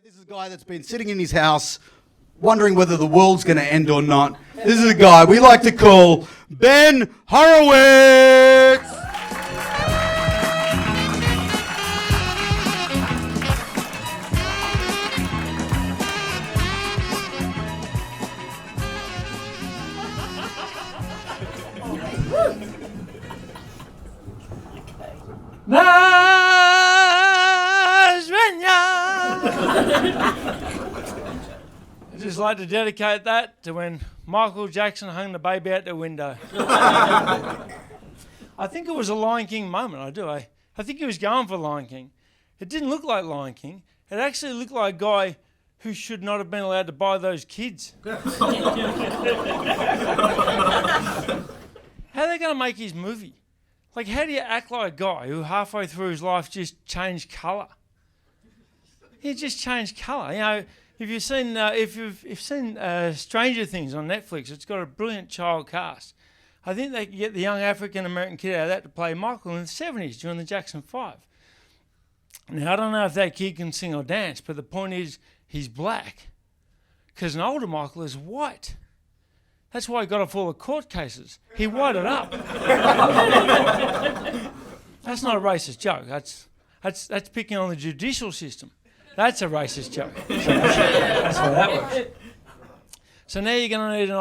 This is a guy that's been sitting in his house wondering whether the world's going to end or not. This is a guy we like to call Ben Horowitz. I'd just like to dedicate that to when Michael Jackson hung the baby out the window. I think it was a Lion King moment, I do. I think he was going for Lion King. It didn't look like Lion King. It actually looked like a guy who should not have been allowed to buy those kids. How are they going to make his movie? Like, how do you act like a guy who halfway through his life just changed colour? He just changed colour. You know, if you've seen Stranger Things on Netflix, it's got a brilliant child cast. I think they could get the young African-American kid out of that to play Michael in the 70s during the Jackson 5. Now, I don't know if that kid can sing or dance, but the point is he's black because an older Michael is white. That's why he got off all the court cases. He whited up. That's not a racist joke. That's picking on the judicial system. That's a racist joke. That's how that works. So now you're going to need an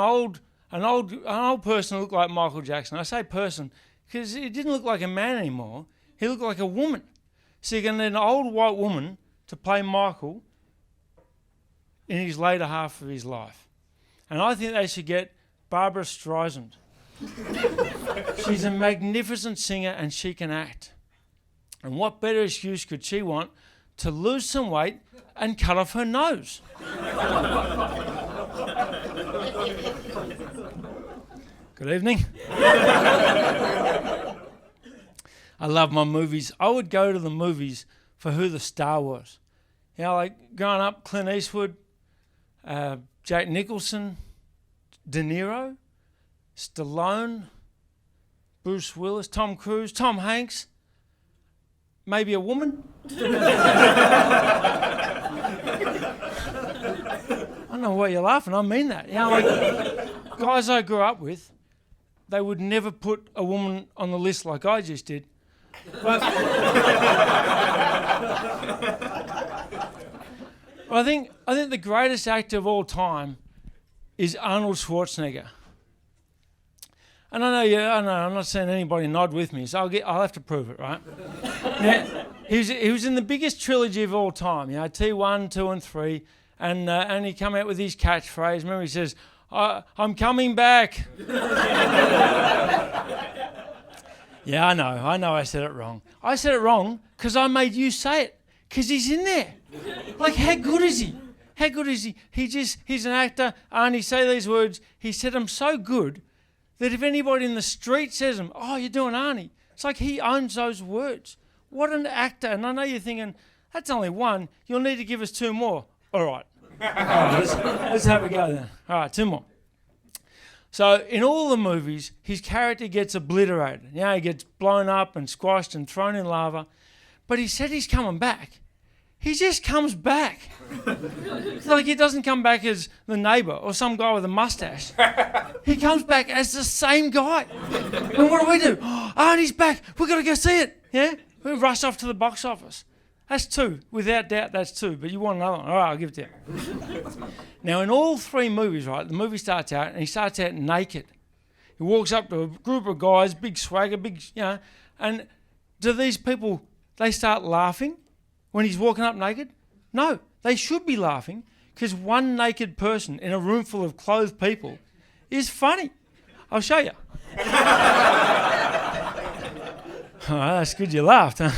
old person to look like Michael Jackson. I say person because he didn't look like a man anymore. He looked like a woman. So you're going to need an old white woman to play Michael in his later half of his life. And I think they should get Barbara Streisand. She's a magnificent singer and she can act. And what better excuse could she want to lose some weight and cut off her nose? Good evening. I love my movies. I would go to the movies for who the star was. You know, like growing up, Clint Eastwood, Jack Nicholson, De Niro, Stallone, Bruce Willis, Tom Cruise, Tom Hanks, maybe a woman. I don't know why you're laughing, I mean that. You know, like guys I grew up with, they would never put a woman on the list like I just did. But I think the greatest actor of all time is Arnold Schwarzenegger. And I know, I'm not saying anybody nod with me, so I'll have to prove it, right? Now, he was in the biggest trilogy of all time, you know, T1, 2 and 3, and he came out with his catchphrase. Remember, he says, I'm coming back. Yeah, I know I said it wrong. I said it wrong because I made you say it, because he's in there. Like, how good is he? How good is he? He's an actor. Arnie, say these words. He said them so good that if anybody in the street says them, oh, you're doing Arnie, it's like he owns those words. What an actor. And I know you're thinking, that's only one. You'll need to give us 2 more. All right. Let's have a go then. All right, 2 more. So in all the movies, his character gets obliterated. You know, he gets blown up and squashed and thrown in lava. But he said he's coming back. He just comes back. It's like he doesn't come back as the neighbour or some guy with a mustache. He comes back as the same guy. And what do? Oh, Arnie's back. We've got to go see it. Yeah? We rush off to the box office. That's 2. Without doubt, that's 2. But you want another one. All right, I'll give it to you. Now, in all 3 movies, right, the movie starts out and he starts out naked. He walks up to a group of guys, big swagger, big, you know, and do these people, they start laughing when he's walking up naked? No, they should be laughing because one naked person in a room full of clothed people is funny. I'll show you. Oh, that's good you laughed, huh?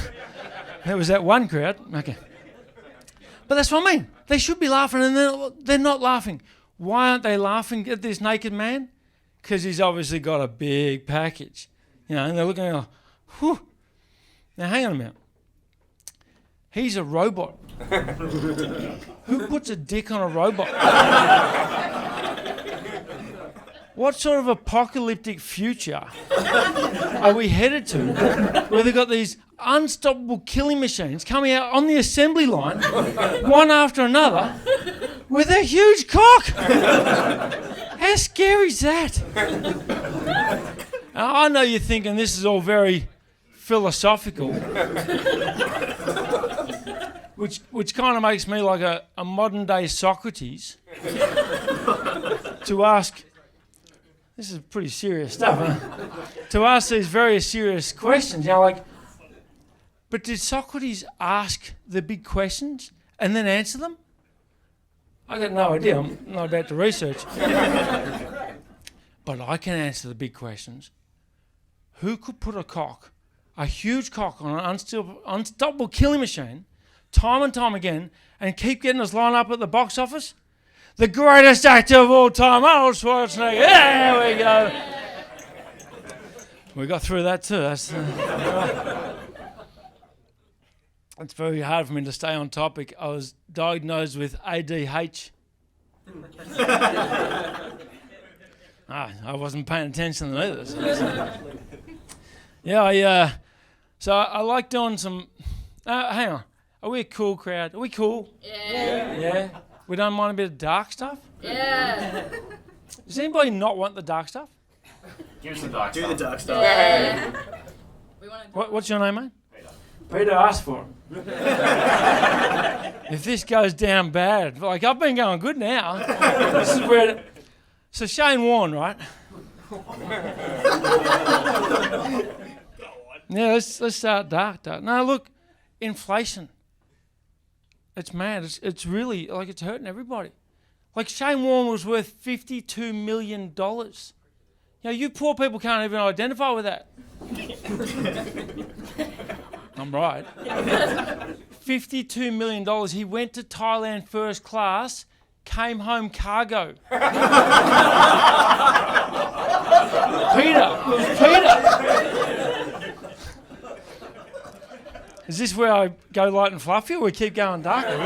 That was that one crowd. Okay. But that's what I mean. They should be laughing and they're not laughing. Why aren't they laughing at this naked man? Because he's obviously got a big package. You know, and they're looking like, whew. Now, hang on a minute. He's a robot. Who puts a dick on a robot? what sort of apocalyptic future are we headed to, where they've got these unstoppable killing machines coming out on the assembly line, one after another, with a huge cock? How scary is that? Now, I know you're thinking this is all very philosophical, which kind of makes me like a modern day Socrates to ask, this is pretty serious stuff, huh? To ask these very serious questions, like, but did Socrates ask the big questions and then answer them? I got no idea, I'm not about to research. But I can answer the big questions. Who could put a huge cock on an unstoppable killing machine, time and time again, and keep getting us lined up at the box office? The greatest actor of all time, Arnold Schwarzenegger. Yeah, there we go. We got through that too. It's very hard for me to stay on topic. I was diagnosed with ADH. I wasn't paying attention to either. So I like doing some. Hang on, are we a cool crowd? Are we cool? Yeah. We don't mind a bit of dark stuff? Yeah. Does anybody not want the dark stuff? Give us the dark stuff. Do the dark stuff. Yeah. What's your name, mate? Peter asked for it. If this goes down bad, like I've been going good now. This is where. So Shane Warne, right? Yeah, let's start dark. No, look, inflation. It's mad. It's really, like, it's hurting everybody. Like, Shane Warne was worth $52 million. You poor people can't even identify with that. I'm right. $52 million. He went to Thailand first class, came home cargo. Peter. Is this where I go light and fluffy, or we keep going darker?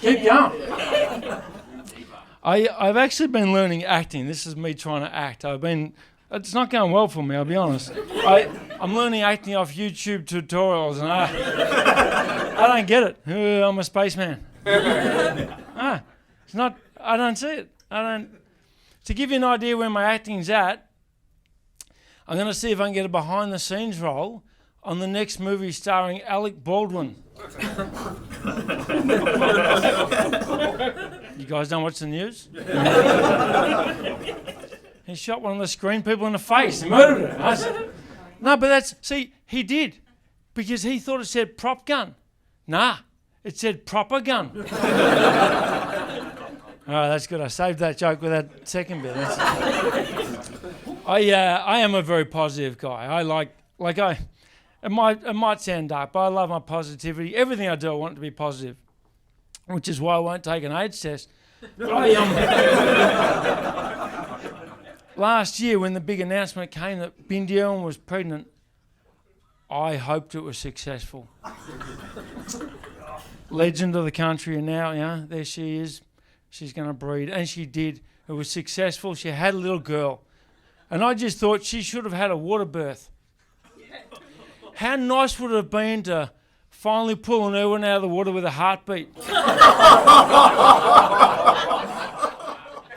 Keep going. I've actually been learning acting. This is me trying to act. It's not going well for me, I'll be honest. I'm learning acting off YouTube tutorials, and I don't get it. I'm a spaceman. It's not. I don't see it. To give you an idea where my acting's at, I'm going to see if I can get a behind-the-scenes role on the next movie starring Alec Baldwin. You guys don't watch the news? He shot one of the screen people in the face and murdered her. No, but he did. Because he thought it said prop gun. Nah, it said proper gun. All right, that's good. I saved that joke with that second bit. I am a very positive guy. It might sound dark, but I love my positivity. Everything I do, I want it to be positive, which is why I won't take an AIDS test. But last year, when the big announcement came that Bindy Irwin was pregnant, I hoped it was successful. Legend of the country, and now, there she is. She's going to breed, and she did. It was successful. She had a little girl, and I just thought she should have had a water birth. How nice would it have been to finally pull an Irwin out of the water with a heartbeat?